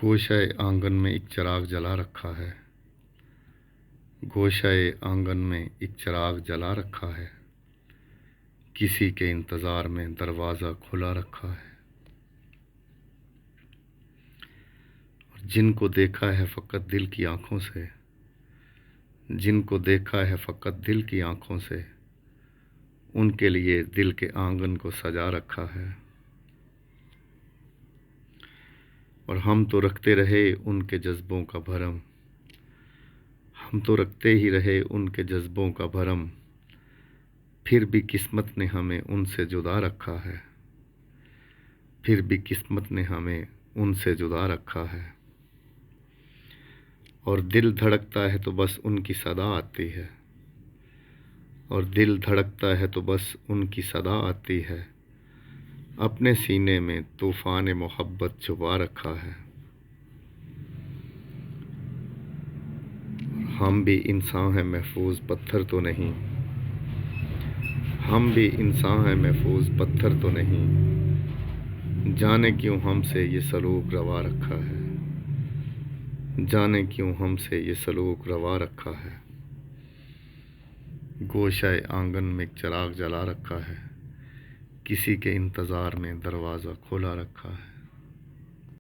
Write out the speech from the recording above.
گوشۂ آنگن میں ایک چراغ جلا رکھا ہے، گوشۂ آنگن میں ایک چراغ جلا رکھا ہے، کسی کے انتظار میں دروازہ کھلا رکھا ہے۔ اور جن کو دیکھا ہے فقط دل کی آنکھوں سے، جن کو دیکھا ہے فقط دل کی آنکھوں سے، ان کے لیے دل کے آنگن کو سجا رکھا ہے۔ اور ہم تو رکھتے رہے ان کے جذبوں کا بھرم، ہم تو رکھتے ہی رہے ان کے جذبوں کا بھرم، پھر بھی قسمت نے ہمیں ان سے جدا رکھا ہے، پھر بھی قسمت نے ہمیں ان سے جدا رکھا ہے۔ اور دل دھڑکتا ہے تو بس ان کی صدا آتی ہے، اور دل دھڑکتا ہے تو بس ان کی صدا آتی ہے، اپنے سینے میں طوفان محبت چھپا رکھا ہے۔ ہم بھی انسان ہیں محفوظ پتھر تو نہیں، ہم بھی انسان ہیں محفوظ پتھر تو نہیں، جانے کیوں ہم سے یہ سلوک روا رکھا ہے، جانے کیوں ہم سے یہ سلوک روا رکھا ہے۔ گوشۂ آنگن میں ایک چراغ جلا رکھا ہے، کسی کے انتظار میں دروازہ کھولا رکھا ہے۔